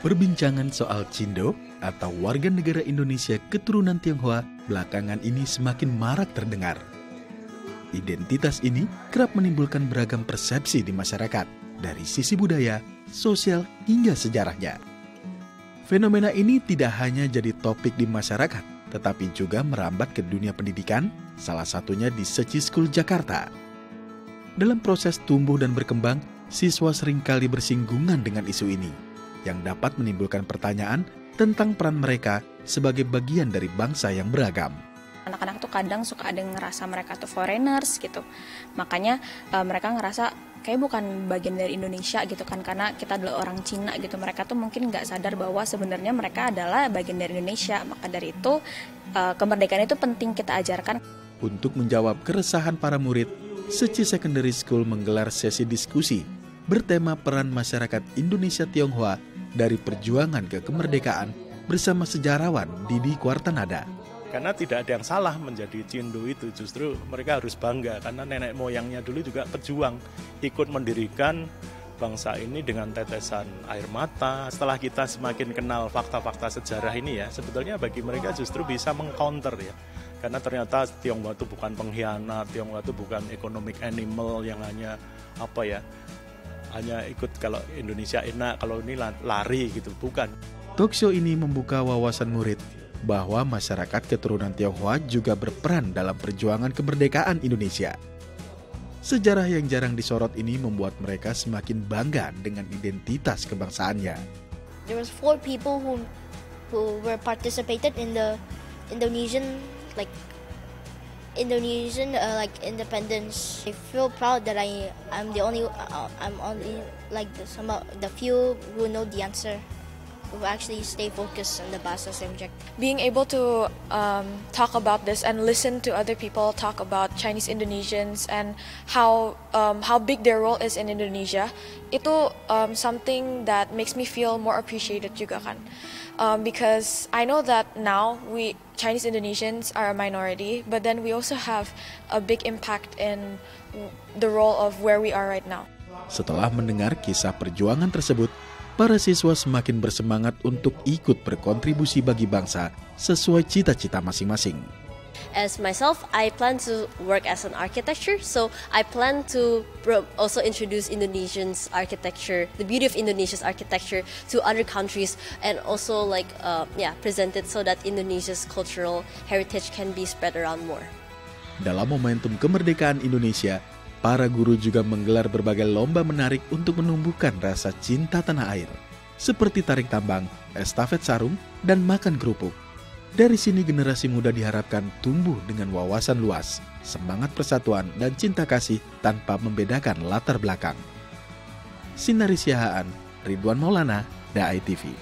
Perbincangan soal Cindo atau warga negara Indonesia keturunan Tionghoa belakangan ini semakin marak terdengar. Identitas ini kerap menimbulkan beragam persepsi di masyarakat dari sisi budaya, sosial, hingga sejarahnya. Fenomena ini tidak hanya jadi topik di masyarakat, tetapi juga merambat ke dunia pendidikan, salah satunya di Seci School Jakarta. Dalam proses tumbuh dan berkembang, siswa seringkali bersinggungan dengan isu ini, yang dapat menimbulkan pertanyaan tentang peran mereka sebagai bagian dari bangsa yang beragam. Anak-anak tuh kadang suka ada yang ngerasa mereka tuh foreigners gitu. Makanya mereka ngerasa kayak bukan bagian dari Indonesia gitu kan, karena kita adalah orang Cina gitu. Mereka tuh mungkin nggak sadar bahwa sebenarnya mereka adalah bagian dari Indonesia. Maka dari itu kemerdekaan itu penting kita ajarkan. Untuk menjawab keresahan para murid, Seci Secondary School menggelar sesi diskusi bertema peran masyarakat Indonesia Tionghoa dari perjuangan ke kemerdekaan bersama sejarawan Didi Kuartanada. Karena tidak ada yang salah menjadi Cindo itu, justru mereka harus bangga karena nenek moyangnya dulu juga pejuang, ikut mendirikan bangsa ini dengan tetesan air mata. Setelah kita semakin kenal fakta-fakta sejarah ini ya, sebetulnya bagi mereka justru bisa mengcounter ya. Karena ternyata Tionghoa itu bukan pengkhianat, Tionghoa itu bukan economic animal yang hanya hanya ikut kalau Indonesia enak, kalau ini lari gitu, bukan. Talkshow ini membuka wawasan murid bahwa masyarakat keturunan Tionghoa juga berperan dalam perjuangan kemerdekaan Indonesia. Sejarah yang jarang disorot ini membuat mereka semakin bangga dengan identitas kebangsaannya. There was 4 people who were participated in the Indonesian independence. I feel proud that I'm only some of the few who know the answer, who actually stay focused on the Bahasa subject. Being able to talk about this and listen to other people talk about Chinese Indonesians and how big their role is in Indonesia, itu something that makes me feel more appreciated juga kan. Because I know that now Chinese Indonesians are a minority, but then we also have a big impact in the role of where we are right now. Setelah mendengar kisah perjuangan tersebut, para siswa semakin bersemangat untuk ikut berkontribusi bagi bangsa sesuai cita-cita masing-masing. As myself, I plan to work as an architecture, so I plan to also introduce Indonesians architecture, the beauty of Indonesia's architecture to other countries, and also present it so that Indonesia's cultural heritage can be spread around more. Dalam momentum kemerdekaan Indonesia, para guru juga menggelar berbagai lomba menarik untuk menumbuhkan rasa cinta tanah air, seperti tarik tambang, estafet sarung, dan makan kerupuk. Dari sini generasi muda diharapkan tumbuh dengan wawasan luas, semangat persatuan, dan cinta kasih tanpa membedakan latar belakang. Sinari Siahaan, Ridwan Maulana, DAI TV.